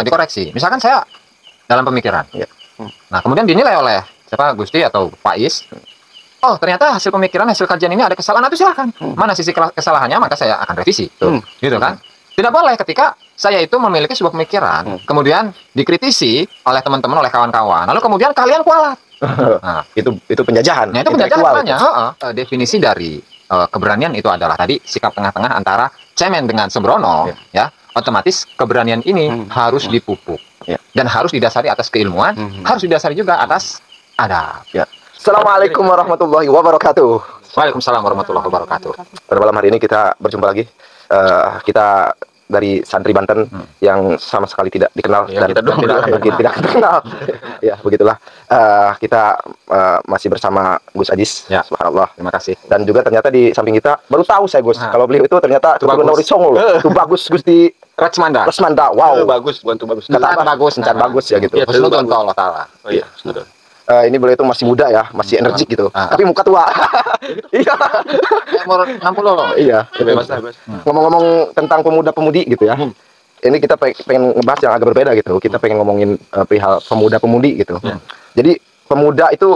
dikoreksi. Misalkan saya dalam pemikiran. Ya. Nah, kemudian dinilai oleh siapa, Gusti atau Pak Is. Oh, ternyata hasil pemikiran, hasil kajian ini ada kesalahan, itu silahkan. Mana sisi kesalahannya, maka saya akan revisi. Gitu kan? Tidak boleh ketika saya itu memiliki sebuah pemikiran, kemudian dikritisi oleh teman-teman, oleh kawan-kawan, lalu kemudian kalian kualat. Nah, itu penjajahan. nah, itu penjajahan namanya. Definisi dari keberanian itu adalah tadi sikap tengah-tengah antara cemen dengan sembrono, ya. Otomatis keberanian ini harus dipupuk dan harus didasari atas keilmuan, harus didasari juga atas adab. Ya. Assalamualaikum warahmatullahi wabarakatuh. Waalaikumsalam warahmatullahi wabarakatuh. Pada malam hari ini kita berjumpa lagi. Kita dari santri Banten yang sama sekali tidak dikenal dan tidak terkenal. Ya, begitulah. Kita masih bersama Gus Ajis. Ya. Subhanallah. Terima kasih. Dan juga ternyata di samping kita baru tahu saya Gus, kalau beliau itu ternyata keturunan dari Songo loh. Itu bagus Gusti Rajmanda. Wow. Bagus, bukan tuh bagus. Kata bagus, bagus ya gitu. Husnudon ke Allah Ta'ala. Oh iya, husnudon. Ini beliau itu masih muda ya, masih energik gitu. Tapi muka tua. Iya. Umur 60. Iya. Bebas. Ngomong-ngomong tentang pemuda-pemudi gitu ya. Ini kita pengen ngebahas yang agak berbeda gitu. Kita pengen ngomongin perihal pemuda-pemudi gitu. Jadi pemuda itu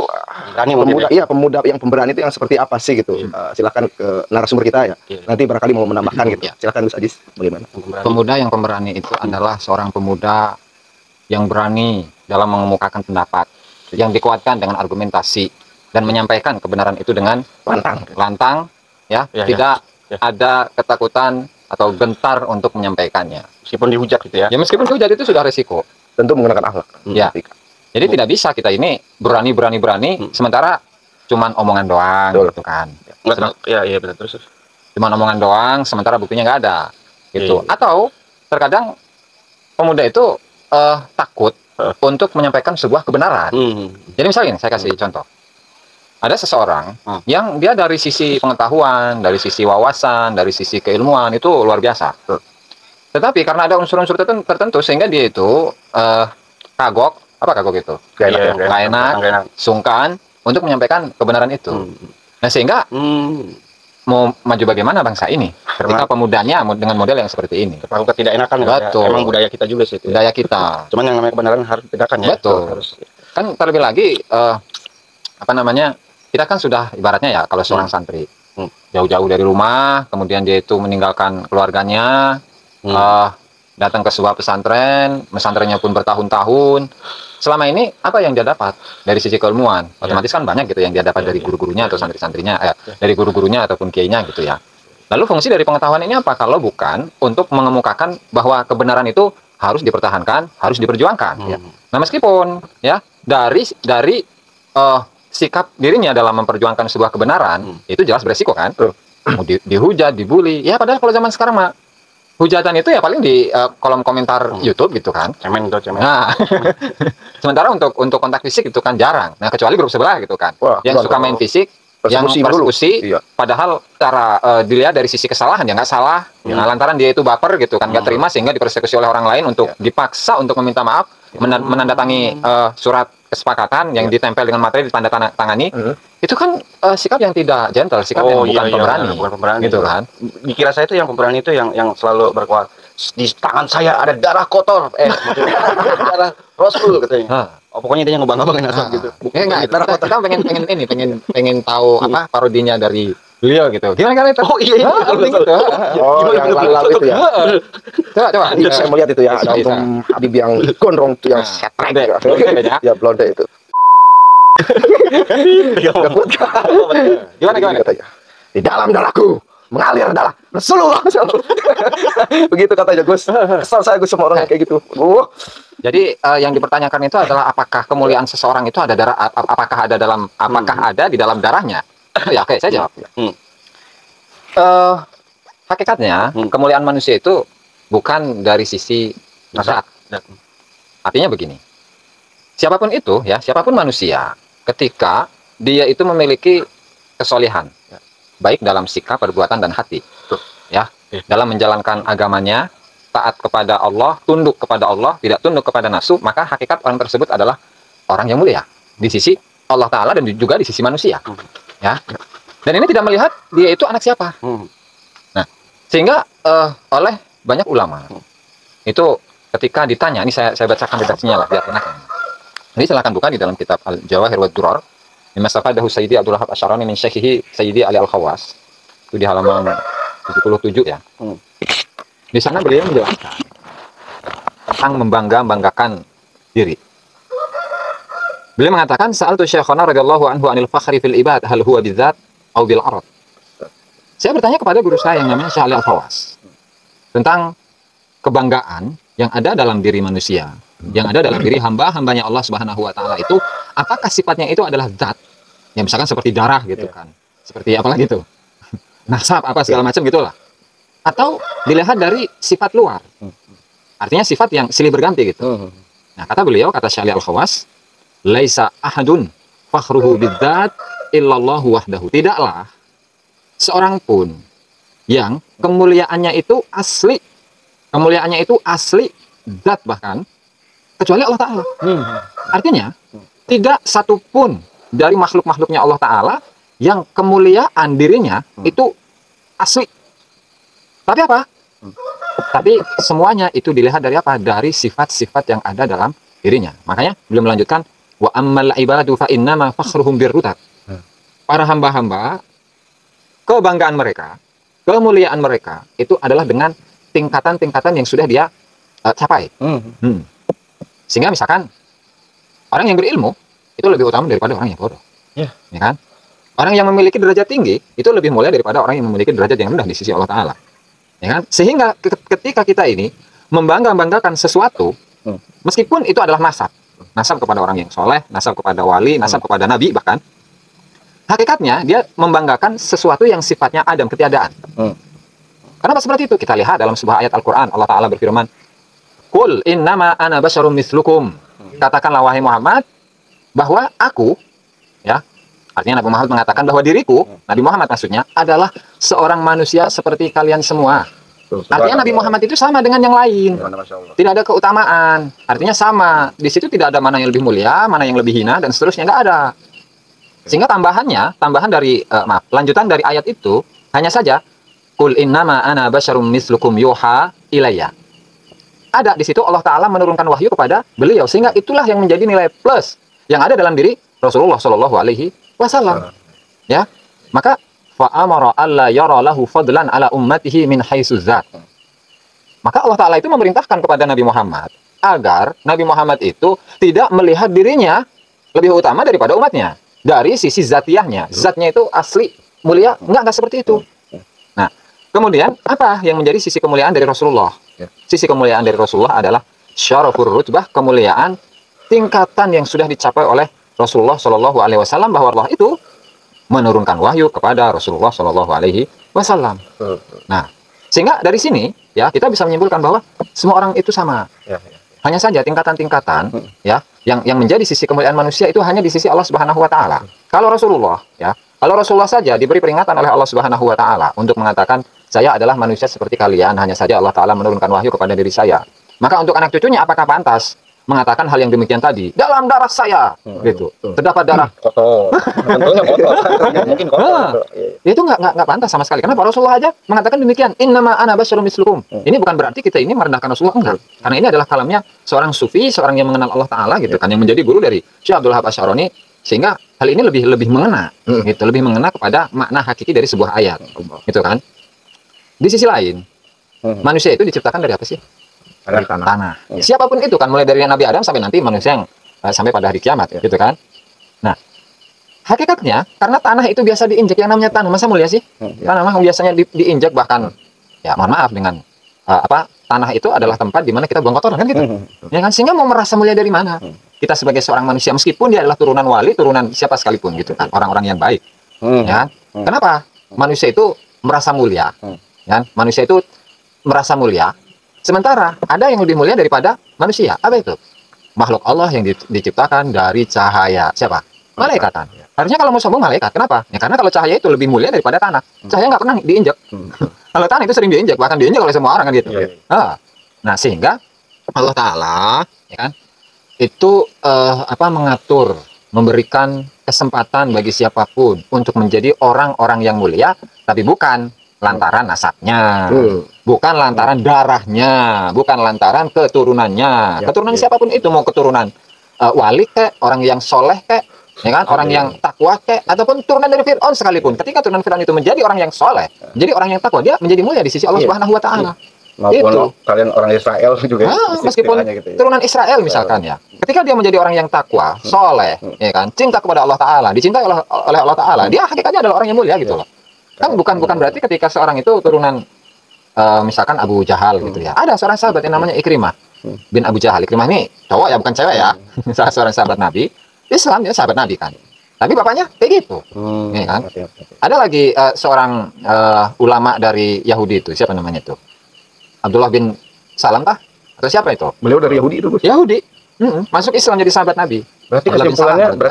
pemuda yang pemberani itu yang seperti apa sih gitu. Silakan ke narasumber kita ya. Nanti barangkali mau menambahkan gitu. Silakan Gus Ajis, bagaimana? Pemuda yang pemberani itu adalah seorang pemuda yang berani dalam mengemukakan pendapat, yang dikuatkan dengan argumentasi dan menyampaikan kebenaran itu dengan lantang, ya, tidak ada ketakutan atau gentar untuk menyampaikannya. Meskipun dihujat gitu ya. Ya meskipun dihujat itu sudah resiko. Tentu menggunakan akhlak. Ya. Jadi tidak bisa kita ini berani sementara cuman omongan doang gitu kan. Iya benar terus. Cuman omongan doang sementara buktinya nggak ada gitu. Atau terkadang pemuda itu takut untuk menyampaikan sebuah kebenaran. Jadi misalnya saya kasih contoh. Ada seseorang yang dia dari sisi pengetahuan, dari sisi wawasan, dari sisi keilmuan itu luar biasa. Tetapi karena ada unsur-unsur tertentu sehingga dia itu kagok itu? Gak enak, sungkan untuk menyampaikan kebenaran itu. Nah sehingga mau maju bagaimana bangsa ini ketika pemudanya dengan model yang seperti ini? Terlalu ketidakenakan. Betul. Emang budaya kita juga sih. Budaya kita. Cuman yang namanya kebenaran harus ditegakkan ya. Betul. Kan terlebih lagi kita kan sudah ibaratnya ya kalau seorang santri jauh-jauh dari rumah, kemudian dia itu meninggalkan keluarganya, datang ke sebuah pesantrennya pun bertahun-tahun. Selama ini apa yang dia dapat dari sisi keilmuan? Otomatis kan banyak gitu yang dia dapat dari guru-gurunya atau santri-santrinya, dari guru-gurunya ataupun kiainya gitu ya. Lalu fungsi dari pengetahuan ini apa? Kalau bukan untuk mengemukakan bahwa kebenaran itu harus dipertahankan, harus diperjuangkan. Ya. Nah meskipun ya dari sikap dirinya dalam memperjuangkan sebuah kebenaran itu jelas beresiko kan? Mau dihujat, dibully. Ya padahal kalau zaman sekarang mah hujatan itu ya paling di kolom komentar YouTube gitu kan. Cemen. Nah, sementara untuk kontak fisik itu kan jarang. Nah, kecuali grup sebelah gitu kan. Yang suka main fisik, yang persekusi, padahal cara dilihat dari sisi kesalahan ya nggak salah. Nah, lantaran dia itu baper gitu kan, nggak terima sehingga dipersekusi oleh orang lain untuk dipaksa untuk meminta maaf, menandatangani surat kesepakatan yang ditempel dengan materi ditandatangani. Itu kan sikap yang tidak gentle, sikap yang bukan pemberani, gitu kan. Dikira saya itu yang pemberani itu yang selalu berkuat. Di tangan saya ada darah kotor, darah Rasul katanya. Pokoknya dia ngebangga-banggain asal gitu. Kita pengen tahu apa parodinya dari beliau gitu. Gimana itu? Oh iya. Gitu. Yang lalu itu ya. Coba. Saya melihat itu ya, ada Om Habib yang gondrong itu yang setrek. Ya blonde itu. Gimana katanya? Di dalam darahku mengalir darah Rasulullah. Begitu katanya Gus. Kesal saya Gus sama orang kayak gitu. Jadi yang dipertanyakan itu adalah apakah kemuliaan seseorang itu ada apakah ada di dalam darahnya? Ya oke, saya jawab. Hakikatnya kemuliaan manusia itu bukan dari sisi zat. Artinya begini. Siapapun itu ya, siapapun manusia, ketika dia itu memiliki kesolehan, baik dalam sikap, perbuatan dan hati, ya, dalam menjalankan agamanya, taat kepada Allah, tunduk kepada Allah, tidak tunduk kepada nafsu, maka hakikat orang tersebut adalah orang yang mulia di sisi Allah Ta'ala dan juga di sisi manusia, ya. Dan ini tidak melihat dia itu anak siapa. Nah, sehingga oleh banyak ulama itu ketika ditanya, ini saya bacakan redaksinya lah biar enak. Jadi silakan buka di dalam kitab Al-Jawahir wa Durar. Mimastafadahu Sayyidi Abdul Wahab Asy'arani min Syekhihi Sayyidi Ali Al-Khawas. Itu di halaman 77 ya. Di sana beliau menjelaskan tentang membanggakan diri. Beliau mengatakan sa'altu Syekhana radhiyallahu anhu anil fakhri fil ibad hal huwa bidzat au bil arad. Saya bertanya kepada guru saya yang namanya Syekh Ali Al-Khawas tentang kebanggaan yang ada dalam diri manusia, yang ada dalam diri hamba-hambanya Allah Subhanahu wa taala itu, apakah sifatnya itu adalah zat? Ya misalkan seperti darah gitu kan. Seperti apalah gitu. Nasab apa segala macam gitulah. Atau dilihat dari sifat luar. Artinya sifat yang silih berganti gitu. Nah, kata beliau, kata Syekh Ali Al-Khawas, laisa ahadun fakhruhu bidzat illallahu wahdahu. Tidaklah seorang pun yang kemuliaannya itu asli, zat bahkan, kecuali Allah Ta'ala. Artinya, tidak satupun dari makhluk-makhluknya Allah Ta'ala yang kemuliaan dirinya itu asli. Tapi apa? Tapi semuanya itu dilihat dari apa? Dari sifat-sifat yang ada dalam dirinya. Makanya beliau melanjutkan, wa ammal ibadu fa innama fakhruhum birrutat. Para hamba-hamba, kebanggaan mereka, kemuliaan mereka itu adalah dengan tingkatan-tingkatan yang sudah dia capai. Sehingga misalkan orang yang berilmu itu lebih utama daripada orang yang bodoh. Ya kan? Orang yang memiliki derajat tinggi itu lebih mulia daripada orang yang memiliki derajat yang rendah di sisi Allah Ta'ala. Ya kan? Sehingga ketika kita ini membanggakan sesuatu, meskipun itu adalah nasab kepada orang yang soleh, nasab kepada wali, nasab kepada nabi bahkan, hakikatnya dia membanggakan sesuatu yang sifatnya adam, ketiadaan. Kenapa seperti itu? Kita lihat dalam sebuah ayat Al-Quran, Allah Ta'ala berfirman, Qul innama ana basyarum mislukum. Katakanlah wahai Muhammad, bahwa aku, ya, artinya Nabi Muhammad mengatakan bahwa diriku, Nabi Muhammad maksudnya, adalah seorang manusia seperti kalian semua. Artinya Nabi Muhammad itu sama dengan yang lain. Tidak ada keutamaan. Artinya sama. Di situ tidak ada mana yang lebih mulia, mana yang lebih hina, dan seterusnya. Nggak ada. Sehingga lanjutan dari ayat itu, hanya saja, Qul innama ana basyarum mislukum yuha ilayya. Ada di situ Allah Ta'ala menurunkan wahyu kepada beliau. Sehingga itulah yang menjadi nilai plus yang ada dalam diri Rasulullah Shallallahu Alaihi Wasallam. Ya, maka fa'amara alla yara lahu fadlan ala ummatihi min haitsu zat. Maka Allah Ta'ala itu memerintahkan kepada Nabi Muhammad agar Nabi Muhammad itu tidak melihat dirinya lebih utama daripada umatnya dari sisi zatiahnya. Zatnya itu asli mulia, enggak seperti itu. Nah, kemudian apa yang menjadi sisi kemuliaan dari Rasulullah? Sisi kemuliaan dari Rasulullah adalah syarafur rutbah, kemuliaan tingkatan yang sudah dicapai oleh Rasulullah Shallallahu Alaihi Wasallam, bahwa Allah itu menurunkan wahyu kepada Rasulullah Shallallahu Alaihi Wasallam. Nah, sehingga dari sini ya kita bisa menyimpulkan bahwa semua orang itu sama. Hanya saja tingkatan-tingkatan ya yang menjadi sisi kemuliaan manusia itu hanya di sisi Allah Subhanahu Wa Taala. Kalau Rasulullah saja diberi peringatan oleh Allah Subhanahu Wa Taala untuk mengatakan, saya adalah manusia seperti kalian, hanya saja Allah Ta'ala menurunkan wahyu kepada diri saya. Maka untuk anak cucunya apakah pantas mengatakan hal yang demikian tadi? Dalam darah saya, gitu. Terdapat darah. Kotor. Tentunya kotor. Mungkin kotor. Itu nggak pantas sama sekali. Kenapa Rasulullah aja mengatakan demikian? Innama ana basyarum mislukum. Ini bukan berarti kita ini merendahkan Rasulullah, enggak. Karena ini adalah kalamnya seorang sufi, seorang yang mengenal Allah Ta'ala, gitu kan, yang menjadi guru dari Syekh Abdul Wahab Asy'arani, sehingga hal ini lebih mengena, gitu, lebih mengena kepada makna hakiki dari sebuah ayat, gitu kan. Di sisi lain, manusia itu diciptakan dari apa sih? Dari tanah. Siapapun itu kan, mulai dari Nabi Adam sampai nanti manusia yang sampai pada hari kiamat, gitu kan. Nah, hakikatnya karena tanah itu biasa diinjak, yang namanya tanah masa mulia sih? Tanah memang biasanya diinjak, bahkan ya mohon maaf dengan tanah itu adalah tempat di mana kita buang kotoran kan gitu. Ya kan, sehingga mau merasa mulia dari mana? Kita sebagai seorang manusia, meskipun dia adalah turunan wali, turunan siapa sekalipun gitu kan, orang-orang yang baik. Ya kan? Kenapa? Manusia itu merasa mulia. Ya, manusia itu merasa mulia, sementara ada yang lebih mulia daripada manusia. Apa itu? Makhluk Allah yang diciptakan dari cahaya. Siapa? Malaikatan. Harusnya kalau mau sombong malaikat. Kenapa? Ya karena kalau cahaya itu lebih mulia daripada tanah. Cahaya nggak pernah diinjak. Kalau tanah itu sering diinjak, bahkan diinjak oleh semua orang kan gitu. Nah, sehingga Allah Ta'ala ya kan, itu mengatur, memberikan kesempatan bagi siapapun untuk menjadi orang-orang yang mulia, tapi bukan lantaran nasabnya, bukan lantaran darahnya, bukan lantaran keturunannya. Keturunan siapapun itu, mau keturunan wali kek, orang yang soleh kek, ya kan, orang yang takwa kek, ataupun turunan dari Fir'aun sekalipun. Ketika turunan Fir'aun itu menjadi orang yang soleh, menjadi orang yang takwa, dia menjadi mulia di sisi Allah Subhanahu wa taala. Maupun kalian orang Israel juga. Meskipun gitu, turunan Israel misalkan ya. Ketika dia menjadi orang yang takwa, soleh, ya kan, cinta kepada Allah Taala, dicintai oleh Allah Taala, dia hakikatnya adalah orang yang mulia gitu loh. Kan bukan berarti ketika seorang itu turunan misalkan Abu Jahal gitu ya. Ada seorang sahabat yang namanya Ikrimah bin Abu Jahal. Ikrimah ini cowok ya, bukan cewek ya. Salah seorang sahabat Nabi. Islam dia sahabat Nabi kan. Tapi bapaknya kayak gitu. Ya kan? Ada lagi seorang ulama dari Yahudi itu, siapa namanya itu? Abdullah bin Salam kah? Atau siapa itu? Beliau dari Yahudi itu, Gus. Yahudi. Masuk Islam jadi sahabat Nabi. Berarti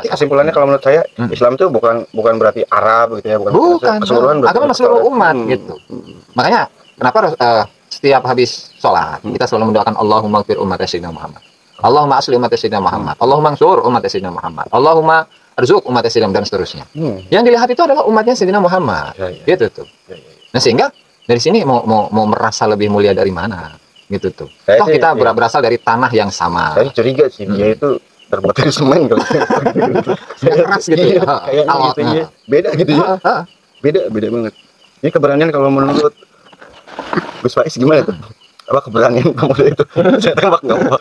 kesimpulannya kalau menurut saya Islam itu bukan berarti Arab gitu ya, bukan keseluruhan, agama seluruh umat gitu. Makanya kenapa setiap habis sholat kita selalu mendoakan Allahumma ighfir umat Sayyidina Muhammad. Allahumma asli umat Sayyidina Muhammad. Allahumma ansur umat Sayyidina Muhammad. Allahumma arzuq umat Sayyidina dan seterusnya. Yang dilihat itu adalah umatnya Sayyidina Muhammad. Gitu tuh. Nah, sehingga dari sini mau merasa lebih mulia dari mana? Gitu tuh. Toh kita berasal dari tanah yang sama. Saya curiga sih dia itu terbuat dari semen kalau keras gitu ya. Kayaknya beda gitu ya. Beda banget. Ini keberanian kalau menurut Gus Faiz gimana tuh? Apa keberanian pemuda itu? Saya tembak nggak apa.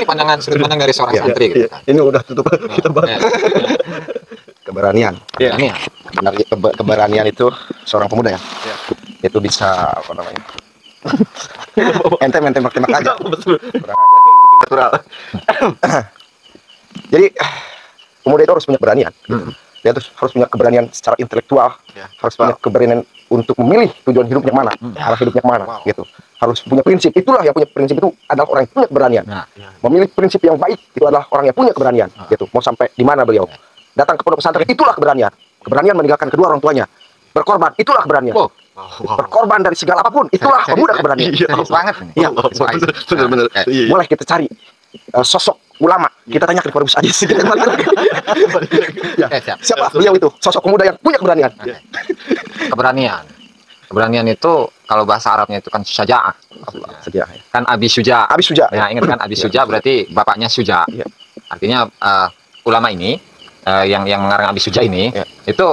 Ini sudut pandang dari seorang santri gitu kan. Ini udah tutup kita bahas. Keberanian. Keberanian itu seorang pemuda ya. Itu bisa apa namanya? Ente tembak aja. Natural. Jadi pemuda itu harus punya keberanian. Dia harus punya keberanian secara intelektual, harus punya keberanian untuk memilih tujuan hidupnya mana, arah hidupnya mana, gitu. Harus punya prinsip. Itulah yang punya prinsip itu adalah orang yang punya keberanian. Memilih prinsip yang baik itu adalah orang yang punya keberanian, gitu. Mau sampai di mana beliau? Datang ke pondok pesantren, itulah keberanian. Keberanian meninggalkan kedua orang tuanya. Berkorban, itulah keberanian. Berkorban dari segala apapun, itulah pemuda keberanian. Banget. Iya, benar. Mulai kita cari sosok ulama, kita tanyakan kepada Gus Ajis. Siapa beliau itu? Sosok pemuda yang punya keberanian. Keberanian itu kalau bahasa Arabnya itu kan syaja'ah. Kan Abi Syuja. Nah, ingat kan Abi Syuja berarti bapaknya Syuja. Artinya ulama ini yang mengarang Abi Syuja ini itu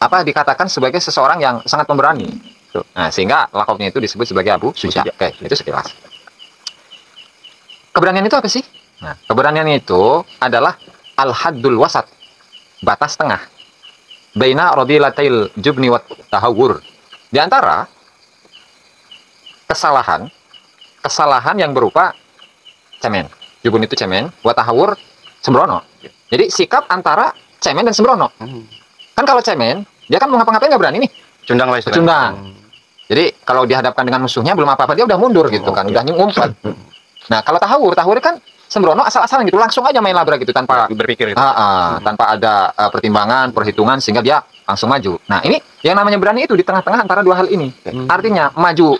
apa dikatakan sebagai seseorang yang sangat pemberani. Nah, sehingga lakopnya itu disebut sebagai Abu Syuja. Oke, itu sekilas. Keberanian itu apa sih? Nah, keberanian itu adalah al-haddul wasat, batas tengah. Baina radilatil jubni wat tahawur. Di antara kesalahan yang berupa cemen. Jubun itu cemen, wat tahawur sembrono. Jadi sikap antara cemen dan sembrono. Kan kalau cemen, dia kan mau ngapa-ngapain nggak berani nih. Cundang lah istilahnya. Cundang. Jadi kalau dihadapkan dengan musuhnya belum apa-apa dia udah mundur gitu kan, udah ngumpet. Nah, kalau tahawur kan sembrono asal-asalan gitu, langsung aja main labrak gitu tanpa berpikir gitu. Tanpa ada pertimbangan, perhitungan sehingga dia langsung maju. Nah, ini yang namanya berani itu di tengah-tengah antara dua hal ini. Artinya maju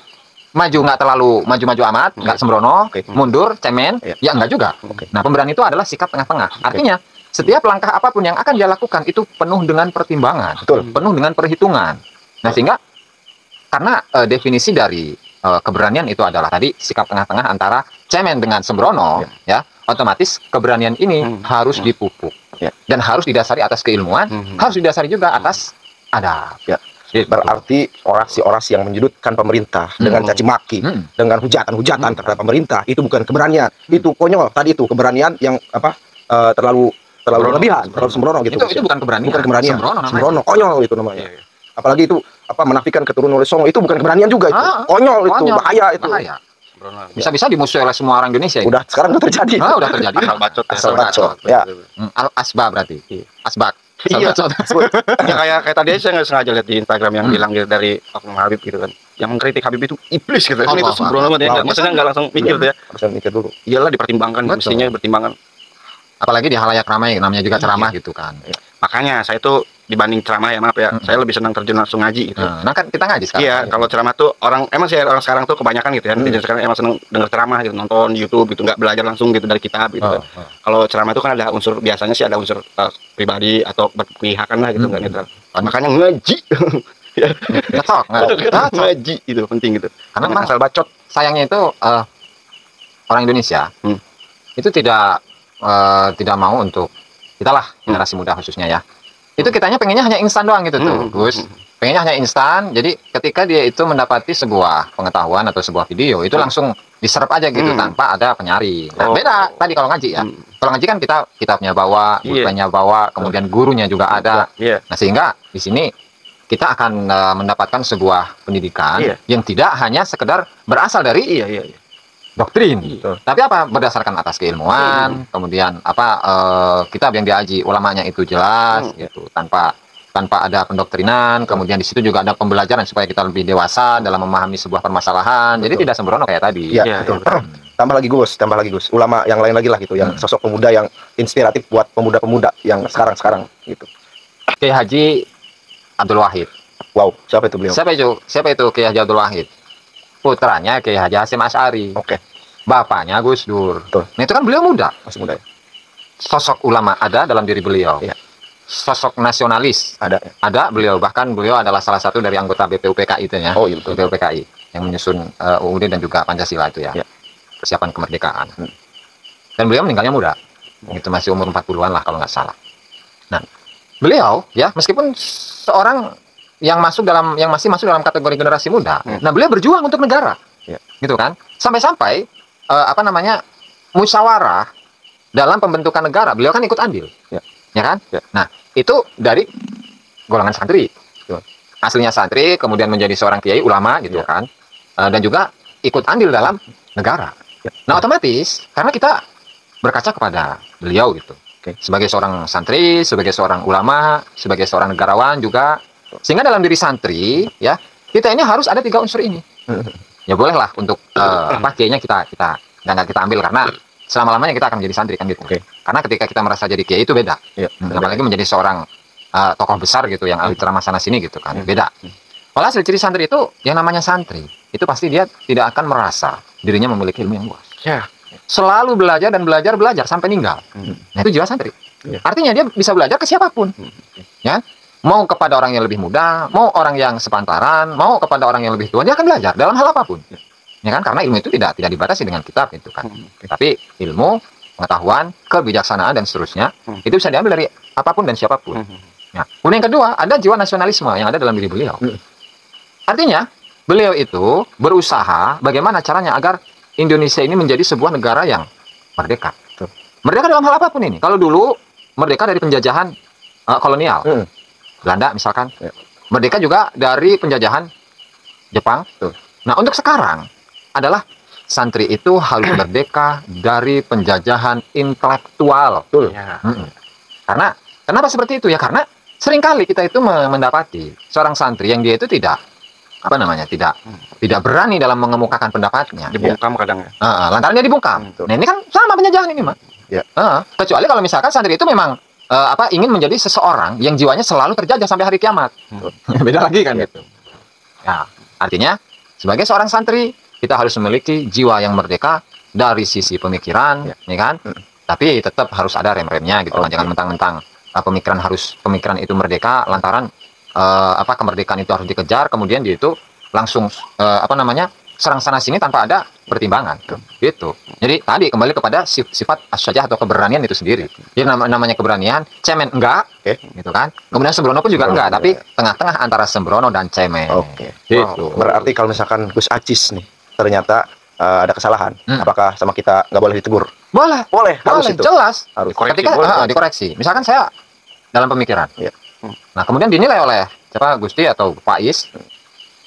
nggak terlalu maju-maju amat, nggak sembrono, mundur, cemen, ya enggak juga. Nah, pemberani itu adalah sikap tengah-tengah. Artinya setiap langkah apapun yang akan dia lakukan itu penuh dengan pertimbangan, penuh dengan perhitungan. Nah, sehingga karena definisi dari keberanian itu adalah tadi sikap tengah-tengah antara cemen dengan sembrono, ya otomatis keberanian ini harus dipupuk dan harus didasari atas keilmuan, harus didasari juga atas adab. Berarti orasi-orasi yang menyudutkan pemerintah dengan caci maki, dengan hujatan-hujatan terhadap pemerintah itu bukan keberanian, itu konyol. Tadi itu keberanian yang apa terlalu berlebihan, terlalu sembrono gitu. Itu bukan keberanian, sembrono, konyol itu namanya. Apalagi itu apa menafikan keturunan oleh Songo itu bukan keberanian juga itu, konyol itu, bahaya itu. Bisa-bisa dimusuhi oleh semua orang Indonesia. Udah sekarang udah terjadi. Udah terjadi. Asal bacot. Ya. Asba berarti. Asbak. Iya. Ya kayak tadi aja saya nggak sengaja lihat di Instagram yang bilang gitu dari Oknum Habib gitu kan. Yang mengkritik Habib itu iblis gitu. Itu sembrono banget ya. Maksudnya nggak langsung mikir tuh ya. Harus mikir dulu. Iyalah dipertimbangkan, mestinya pertimbangan. Apalagi di halayak ramai namanya juga ceramah gitu kan. Makanya saya tuh dibanding ceramah ya, maaf ya. Saya lebih senang terjun langsung ngaji gitu. Nah kan kita ngaji sekarang. Iya, kalau ceramah tuh emang sih orang sekarang tuh kebanyakan gitu ya. Sekarang emang seneng denger ceramah gitu, nonton di YouTube gitu, nggak belajar langsung gitu dari kitab gitu kan. Kalau ceramah itu kan ada unsur, biasanya sih ada unsur pribadi atau berpihakan lah gitu, nggak netral. Makanya ngaji. Ngaji itu penting gitu. Karena memang asal bacot. Sayangnya itu orang Indonesia itu tidak mau untuk kita lah, generasi muda khususnya ya. Itu kitanya pengennya hanya instan doang gitu tuh, Gus. Pengennya hanya instan. Jadi ketika dia itu mendapati sebuah pengetahuan atau sebuah video, itu langsung diserap aja gitu tanpa ada penyaring. Nah, beda tadi kalau ngaji ya. Kalau ngaji kan kita kitabnya bawa, bukunya bawa, kemudian gurunya juga ada. Nah, sehingga di sini kita akan mendapatkan sebuah pendidikan yang tidak hanya sekedar berasal dari doktrin, tapi apa, berdasarkan atas keilmuan, kemudian apa kitab yang diaji ulamanya itu jelas gitu, tanpa ada pendoktrinan, kemudian di situ juga ada pembelajaran supaya kita lebih dewasa dalam memahami sebuah permasalahan. Jadi tidak sembrono kayak tadi. Tambah lagi Gus, ulama yang lain lagi lah gitu, yang sosok pemuda yang inspiratif buat pemuda-pemuda yang sekarang gitu. Kiai Haji Abdul Wahid. Wow, siapa itu beliau? Siapa itu Kiai Haji Abdul Wahid? Putranya Kiai Haji Hasyim Asy'ari. Bapaknya Gus Dur. Nah, itu kan beliau muda. Masih muda ya? Sosok ulama ada dalam diri beliau. Sosok nasionalis ada beliau. Bahkan beliau adalah salah satu dari anggota BPUPKI itu ya. BPUPKI yang menyusun UUD dan juga Pancasila itu ya. Persiapan kemerdekaan. Dan beliau meninggalnya muda. Itu masih umur 40-an lah kalau nggak salah. Nah, beliau ya meskipun seorang yang masih masuk dalam kategori generasi muda. Nah, beliau berjuang untuk negara. Gitu kan? Sampai-sampai musyawarah dalam pembentukan negara, beliau kan ikut andil. Ya kan? Nah, itu dari golongan santri. Aslinya santri, kemudian menjadi seorang kiai ulama gitu kan. Dan juga ikut andil dalam negara. Nah, otomatis karena kita berkaca kepada beliau gitu. Sebagai seorang santri, sebagai seorang ulama, sebagai seorang negarawan juga. Sehingga dalam diri santri ya, kita ini harus ada 3 unsur ini. Ya bolehlah untuk kiainya kita nggak kita ambil, karena selama-lamanya kita akan menjadi santri kan gitu. Karena ketika kita merasa jadi kiai itu beda. Apalagi menjadi seorang tokoh besar gitu yang ahli ceramah sana sini gitu kan. Beda. Walhasil ciri santri itu yang namanya santri, itu pasti dia tidak akan merasa dirinya memiliki ilmu yang luas. Selalu belajar dan belajar sampai meninggal. Nah, itu jiwa santri. Artinya dia bisa belajar ke siapapun. Ya. Mau kepada orang yang lebih muda, mau orang yang sepantaran, mau kepada orang yang lebih tua, dia akan belajar dalam hal apapun. Ya kan? Karena ilmu itu tidak dibatasi dengan kitab itu kan. Tapi ilmu, pengetahuan, kebijaksanaan dan seterusnya itu bisa diambil dari apapun dan siapapun. Nah, kemudian yang kedua, ada jiwa nasionalisme yang ada dalam diri beliau. Artinya, beliau itu berusaha bagaimana caranya agar Indonesia ini menjadi sebuah negara yang merdeka. Merdeka dalam hal apapun ini. Kalau dulu merdeka dari penjajahan kolonial. Belanda misalkan, merdeka juga dari penjajahan Jepang. Nah, untuk sekarang adalah santri itu harus merdeka dari penjajahan intelektual. Karena kenapa seperti itu ya? Karena seringkali kita itu mendapati seorang santri yang dia itu tidak berani dalam mengemukakan pendapatnya. Dibungkam kadang ya. Lantaran dia dibungkam. Nah, ini kan sama penjajahan ini, Mas. Kecuali kalau misalkan santri itu memang ingin menjadi seseorang yang jiwanya selalu terjajah sampai hari kiamat. Beda lagi kan gitu. Ya, artinya sebagai seorang santri kita harus memiliki jiwa yang merdeka dari sisi pemikiran, ya kan? Tapi tetap harus ada rem-remnya gitu. Jangan mentang-mentang pemikiran itu merdeka lantaran kemerdekaan itu harus dikejar, kemudian dia itu langsung serang sana sini tanpa ada pertimbangan gitu. Jadi tadi kembali kepada sifat asyajah atau keberanian itu sendiri. Jadi namanya keberanian, cemen enggak, gitu kan. Kemudian sembrono pun juga enggak, tapi tengah-tengah antara sembrono dan cemen. Gitu. Berarti kalau misalkan Gus Acis nih ternyata ada kesalahan, apakah sama kita nggak boleh ditegur? Boleh, harus itu. Jelas. Harus. Ketika dikoreksi. Misalkan saya dalam pemikiran. Nah, kemudian dinilai oleh Gusti atau Pak Is.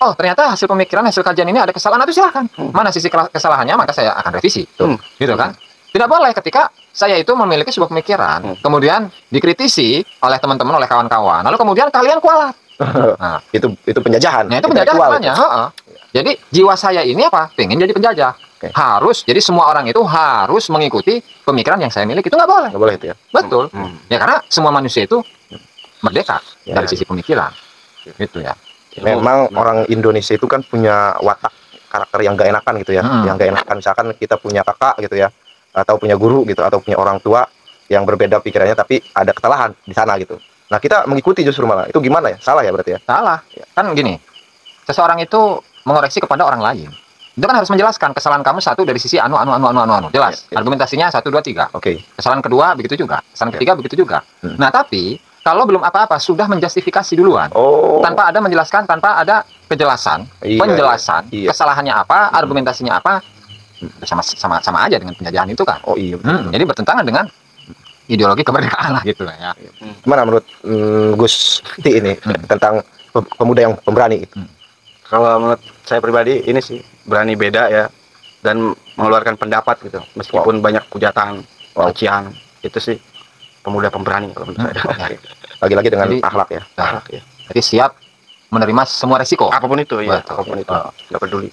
Oh, ternyata hasil pemikiran, hasil kajian ini ada kesalahan, itu silahkan. Mana sisi kesalahannya, maka saya akan revisi. Gitu kan? Tidak boleh ketika saya itu memiliki sebuah pemikiran, kemudian dikritisi oleh teman-teman, oleh kawan-kawan, lalu kemudian kalian kualat. Nah, itu penjajahan. Nah, itu penjajahan namanya. Jadi jiwa saya ini pengen jadi penjajah. Harus, jadi semua orang itu harus mengikuti pemikiran yang saya miliki. Itu nggak boleh. Nggak boleh itu ya? Betul. Ya, karena semua manusia itu merdeka dari sisi pemikiran. Gitu ya. Memang orang Indonesia itu kan punya watak karakter yang gak enakan gitu ya, yang gak enakan. Misalkan kita punya kakak gitu ya, atau punya guru gitu, atau punya orang tua yang berbeda pikirannya, tapi ada kesalahan di sana gitu. Nah kita mengikuti justru malah, itu gimana ya? Salah ya berarti ya? Salah. Kan gini, seseorang itu mengoreksi kepada orang lain. Itu kan harus menjelaskan kesalahan kamu satu dari sisi anu. Jelas. Argumentasinya 1, 2, 3. Oke. Kesalahan kedua begitu juga. Kesalahan ketiga begitu juga. Nah tapi kalau belum apa-apa sudah menjustifikasi duluan, tanpa ada menjelaskan, tanpa ada kejelasan, penjelasan, kesalahannya apa, argumentasinya apa, sama aja dengan penjajahan itu kan. Oh iya. Jadi bertentangan dengan ideologi kemerdekaan lah gitu lah ya. Gimana menurut Gus Ti ini tentang pemuda yang pemberani itu? Kalau menurut saya pribadi ini sih berani beda ya, dan mengeluarkan pendapat gitu, meskipun banyak hujatan, cacian, itu sih pemuda pemberani kalau menurut saya. Lagi-lagi dengan akhlak ya. Akhlak ya. Jadi siap menerima semua resiko. Apapun itu ya, apapun itu, nggak peduli.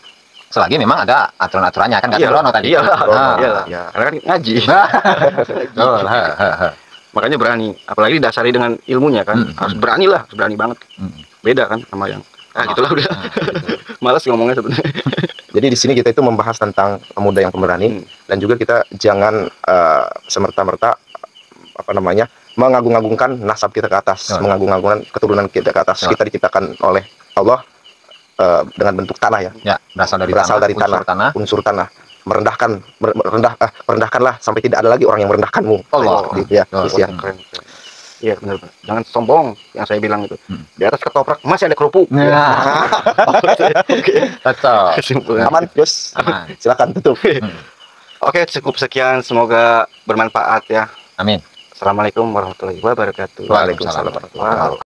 Selagi memang ada aturan-aturannya kan, nggak sembrono tadi. Iya, karena kan ngaji. Makanya berani, apalagi didasari dengan ilmunya kan, harus berani lah, harus berani banget. Beda kan sama yang gitulah udah. Malas ngomongnya sebenarnya. Jadi di sini kita itu membahas tentang pemuda yang pemberani, dan juga kita jangan semerta-merta mengagung-agungkan nasab kita ke atas, mengagung-agungkan keturunan kita ke atas. Kita diciptakan oleh Allah dengan bentuk tanah ya. Ya, berasal dari tanah, unsur tanah. Merendahkanlah sampai tidak ada lagi orang yang merendahkanmu. Allah. Gitu ya. Iya benar. Jangan sombong yang saya bilang itu. Di atas ketoprak masih ada kerupuk. Aman, Gus. Silakan tutup. Oke, cukup sekian. Semoga bermanfaat ya. Amin. Assalamualaikum warahmatullahi wabarakatuh. Waalaikumsalam warahmatullahi wabarakatuh.